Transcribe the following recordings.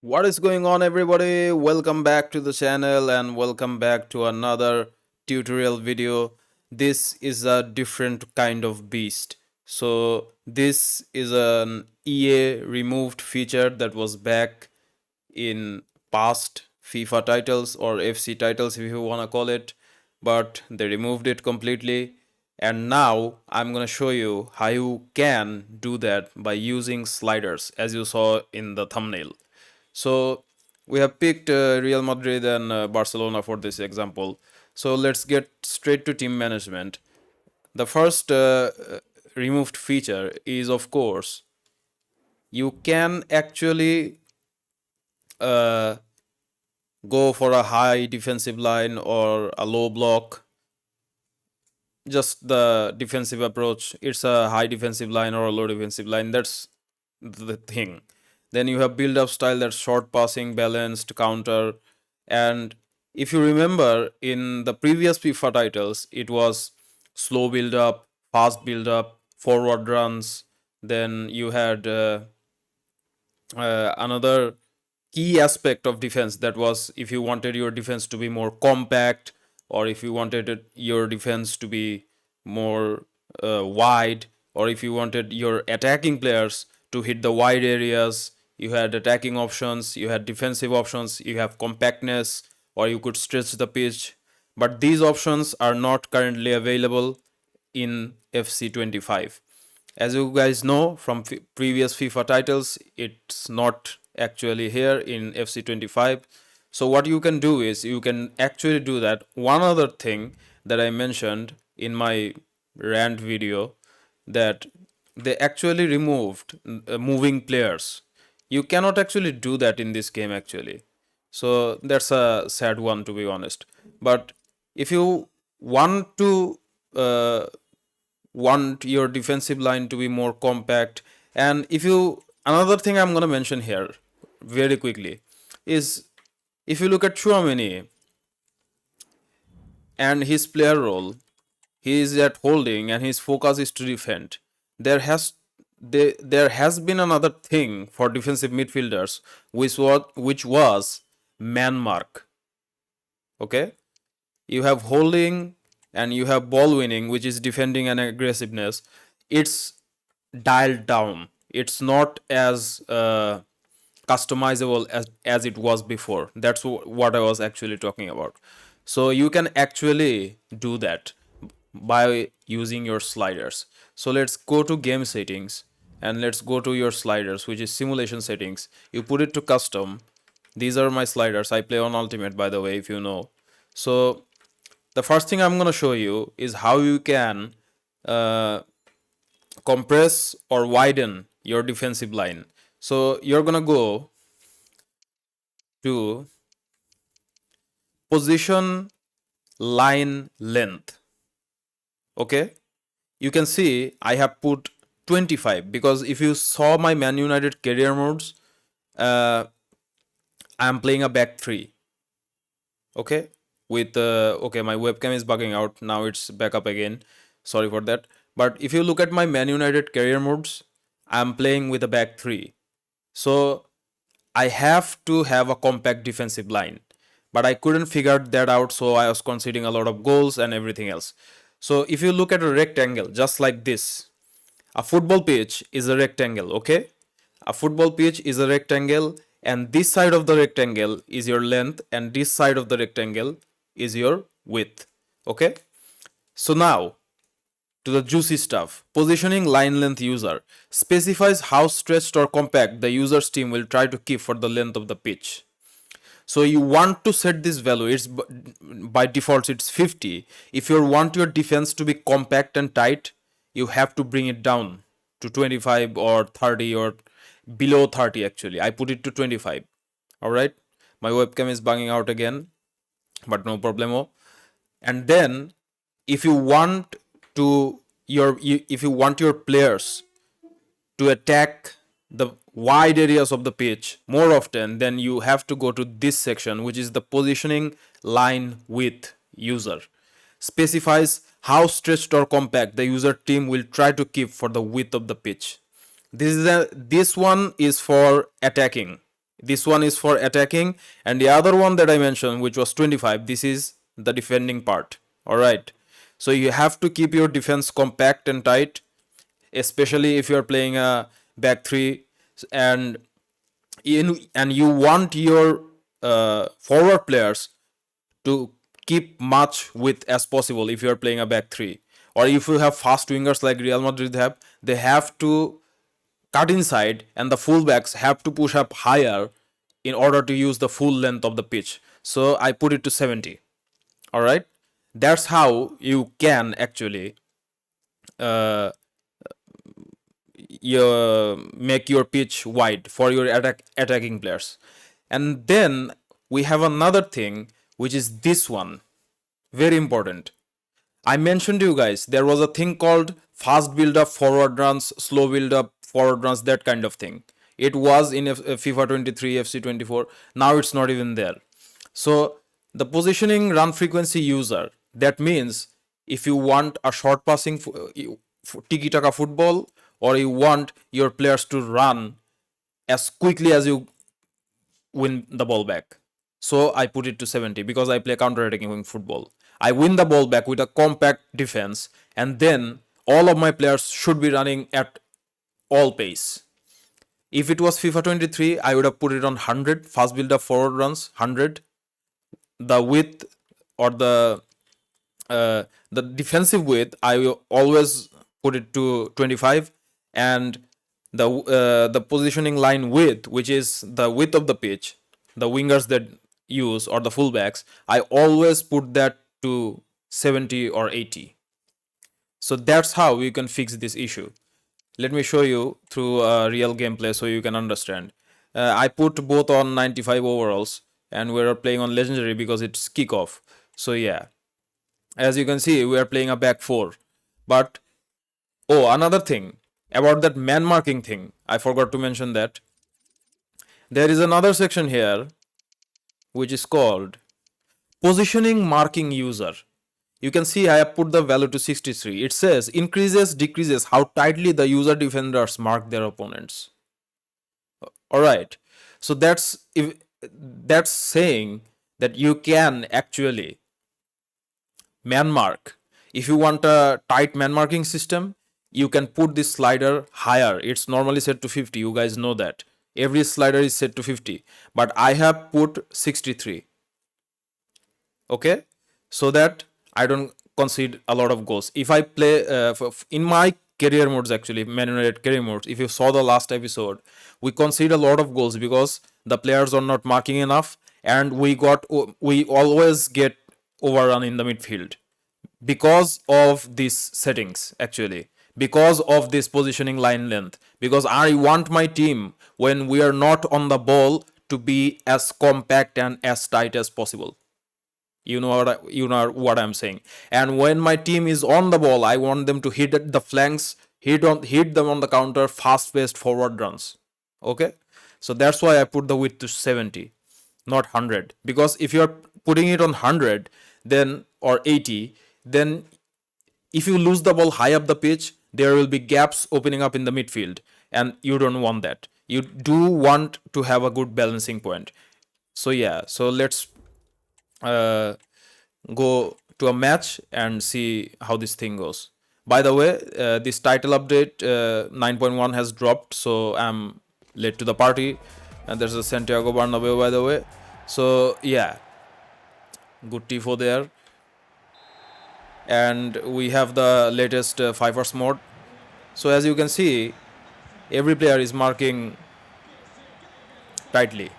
What is going on, everybody? Welcome back to the channel and welcome back to another tutorial video. This is a different kind of beast. So this is an EA removed feature that was back in past FIFA titles or FC titles, if you want to call it, but they removed it completely. And now I'm going to show you how you can do that by using sliders, as you saw in the thumbnail. So we have picked Real Madrid and Barcelona for this example. So let's get straight to team management. The first removed feature is, of course, you can actually uh, go for a high defensive line or a low block. Just the defensive approach. It's a high defensive line or a low defensive line. That's the thing. Then you have build up style, that's short passing, balanced, counter. And if you remember in the previous FIFA titles, it was slow build up, fast build up, forward runs. Then you had another key aspect of defense, that was if you wanted your defense to be more compact, or if you wanted your defense to be more wide, or if you wanted your attacking players to hit the wide areas, you had attacking options, you had defensive options, you have compactness, or you could stretch the pitch. But these options are not currently available in FC25. As you guys know from previous FIFA titles, it's not actually here in FC25. So what you can do is you can actually do that. One other thing that I mentioned in my rant video, that they actually removed moving players. You cannot actually do that in this game actually. So that's a sad one, to be honest. But if you want to want your defensive line to be more compact, and if you, another thing I'm going to mention here very quickly is, if you look at Chouameni and his player role, he is at holding and his focus is to defend. There has there has been another thing for defensive midfielders, which was man mark. Okay, you have holding and you have ball winning, which is defending and aggressiveness. It's dialed down. It's not as customizable as it was before. That's what I was actually talking about. So you can actually do that by using your sliders. So let's go to game settings and let's go to your sliders, which is simulation settings. You put it to custom. These are my sliders. I play on ultimate, by the way, if you know. So the first thing I'm going to show you is how you can uh, compress or widen your defensive line. So you're going to go to position line length. Okay, you can see I have put 25 because if you saw my Man United career modes, I am playing a back three. Okay, with okay, my webcam is bugging out now, it's back up again, sorry for that. But if you look at my Man United career modes, I'm playing with a back three. So I have to have a compact defensive line, but I couldn't figure that out, so I was conceding a lot of goals and everything else. So if you look at a rectangle just like this, a football pitch is a rectangle. Okay, a football pitch is a rectangle, and this side of the rectangle is your length and this side of the rectangle is your width. Okay, so now to the juicy stuff. Positioning line length user specifies how stretched or compact the user's team will try to keep for the length of the pitch. So you want to set this value, it's by default it's 50. If you want your defense to be compact and tight, you have to bring it down to 25 or 30 or below 30. Actually, I put it to 25. All right, my webcam is bugging out again, but no problemo. And then if you want to if you want your players to attack the wide areas of the pitch more often, then you have to go to this section, which is the positioning line width user. Specifies how stretched or compact the user team will try to keep for the width of the pitch. This one is for attacking. This one is for attacking, and the other one that I mentioned, which was 25, this is the defending part. All right. So you have to keep your defense compact and tight, especially if you are playing a back three, and and you want your forward players to keep much width as possible if you are playing a back three. Or if you have fast wingers like Real Madrid have, they have to cut inside and the fullbacks have to push up higher in order to use the full length of the pitch. So I put it to 70. All right. That's how you can actually uh, make your pitch wide for your attacking players. And then we have another thing, which is this one. Very important. I mentioned to you guys there was a thing called fast build up forward runs, slow build up forward runs, that kind of thing. It was in FIFA 23, FC24. Now it's not even there. So the positioning run frequency user, that means if you want a short passing tiki taka football, or you want your players to run as quickly as you win the ball back. So I put it to 70 because I play counter-attacking football. I win the ball back with a compact defense, and then all of my players should be running at all pace. If it was FIFA 23, I would have put it on 100, fast build up forward runs, 100. The width, or the defensive width, I will always put it to 25, and the positioning line width, which is the width of the pitch, the wingers that use, or the fullbacks, I always put that to 70 or 80. So that's how you can fix this issue. Let me show you through a real gameplay so you can understand. I put both on 95 overalls, and we're playing on legendary because it's kickoff. So yeah, as you can see, we are playing a back four. But oh, another thing about that man marking thing, I forgot to mention that there is another section here which is called positioning marking user. You can see I have put the value to 63. It says increases, decreases how tightly the user defenders mark their opponents. All right. So that's saying that you can actually man mark. If you want a tight man marking system, you can put this slider higher. It's normally set to 50. You guys know that. Every slider is set to 50. But I have put 63. Okay? So that I don't concede a lot of goals. If I play in my career modes, actually, Man United career modes, if you saw the last episode, we concede a lot of goals because the players are not marking enough, and we always get overrun in the midfield because of these settings, actually, because of this positioning line length, because I want my team, when we are not on the ball, to be as compact and as tight as possible. You know what I'm saying. And when my team is on the ball, I want them to hit at the flanks, hit them on the counter, fast paced forward runs. Okay, so that's why I put the width to 70, not 100, because if you're putting it on 100 then, or 80, then if you lose the ball high up the pitch, there will be gaps opening up in the midfield, and you don't want that. You do want to have a good balancing point. So yeah, so let's uh, go to a match and see how this thing goes. By the way, this title update 9.1 has dropped, so I'm late to the party. And there's a Santiago Bernabeu, by the way. So yeah, good tifo there. And we have the latest Fifers mode. So as you can see, every player is marking tightly.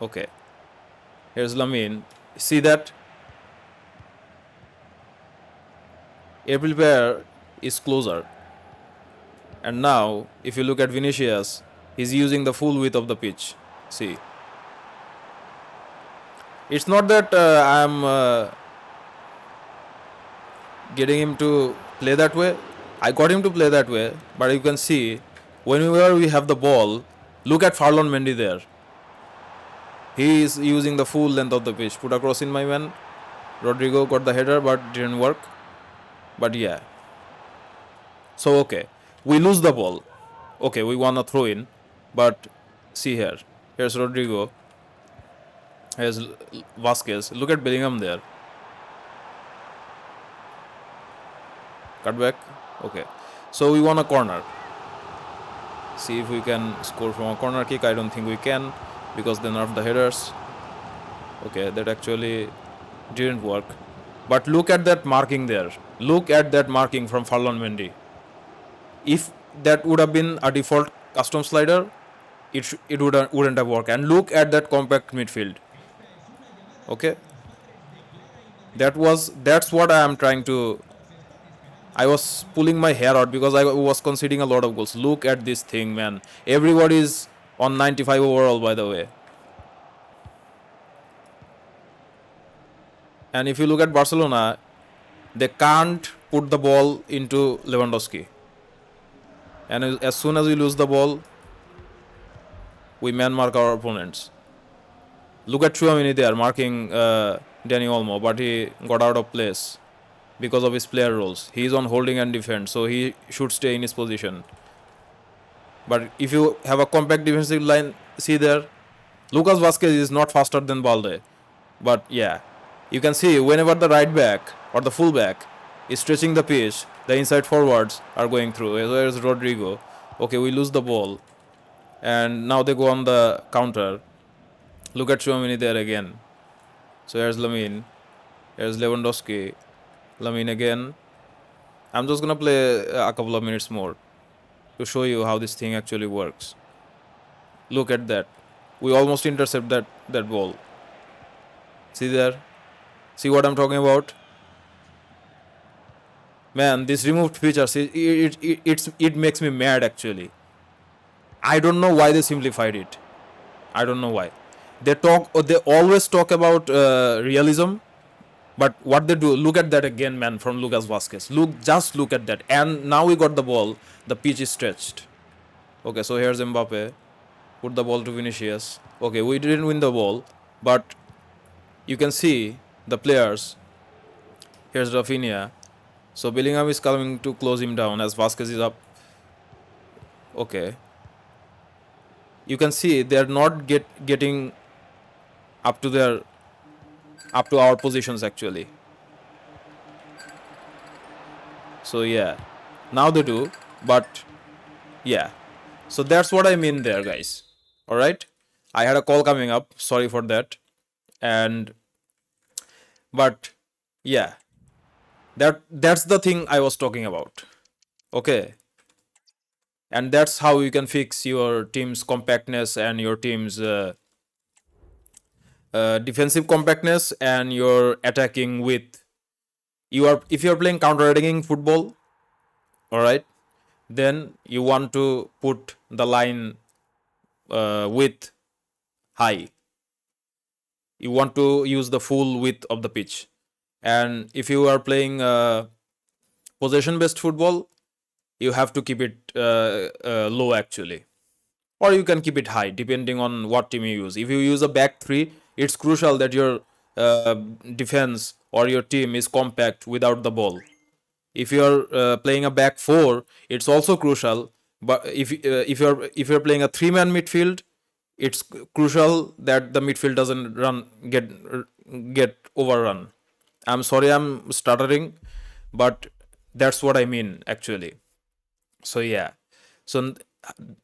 Okay, here's Lamine. See that? Every player is closer. And now, if you look at Vinicius, he's using the full width of the pitch. See. It's not that I'm getting him to play that way. I got him to play that way, but you can see, whenever we have the ball, look at Farlon Mendy there. He is using the full length of the pitch. Put across in my man. Rodrigo got the header, but didn't work. But yeah. So okay, We lose the ball. Okay, we wanna throw in, but see here. Here's Rodrigo. Here's Vasquez. Look at Bellingham there. Cut back. Okay. So we want a corner. See if we can score from a corner kick. I don't think we can because they nerfed the headers. Okay, that actually didn't work. But look at that marking there. Look at that marking from Farlan Mendy. If that would have been a default custom slider, it wouldn't have worked. And look at that compact midfield. Okay, that's what I am trying to. I was pulling my hair out because I was conceding a lot of goals. Look at this thing, man. Everybody is on 95 overall, by the way. And if you look at Barcelona, they can't put the ball into Lewandowski. And as soon as we lose the ball, we man mark our opponents. Look at Chouamini there marking Danny Olmo, but he got out of place because of his player roles. He is on holding and defend, so he should stay in his position. But if you have a compact defensive line, see there, Lucas Vasquez is not faster than Balde. But yeah, you can see whenever the right back or the full back is stretching the pitch, the inside forwards are going through. There's Rodrigo. Okay, we lose the ball. And now they go on the counter. Look at Chouamini there again. So here's Lamine. Here's Lewandowski. Lamine again. I'm just gonna play a couple of minutes more to show you how this thing actually works. Look at that. We almost intercept that ball. See there? See what I'm talking about? Man, this removed features, it makes me mad actually. I don't know why they simplified it. I don't know why. They always talk about realism, but what they do, look at that again, man, from Lucas Vasquez. Just look at that. And now we got the ball. The pitch is stretched. Okay, so here's Mbappe. Put the ball to Vinicius. Okay, we didn't win the ball, but you can see the players. Here's Rafinha. So Bellingham is coming to close him down as Vasquez is up. Okay. You can see they're not getting up to our positions actually. So yeah, now they do, but yeah. So that's what I mean there, guys. All right. I had a call coming up. Sorry for that. But yeah, that's the thing I was talking about. Okay. And that's how you can fix your team's compactness and your team's defensive compactness and your attacking width. If you're playing counter-attacking football, all right, then you want to put the line width high. You want to use the full width of the pitch. And if you are playing possession-based football, you have to keep it low actually. Or you can keep it high depending on what team you use. If you use a back three, it's crucial that your defense or your team is compact without the ball. If you're playing a back four, it's also crucial. But if you're playing a three-man midfield, it's crucial that the midfield doesn't get overrun. I'm sorry, I'm stuttering, but that's what I mean actually. So yeah, so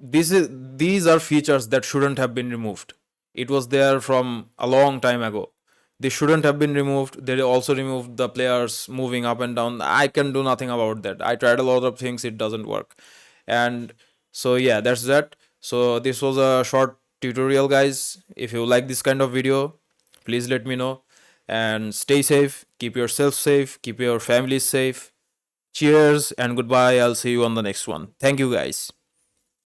these are features that shouldn't have been removed. It was there from a long time ago. They shouldn't have been removed. They also removed the players moving up and down. I can do nothing about that. I tried a lot of things, it doesn't work. And so yeah, that's that. So this was a short tutorial, guys. If you like this kind of video, please let me know. And stay safe, keep yourself safe, keep your family safe. Cheers and goodbye. I'll see you on the next one. Thank you, guys.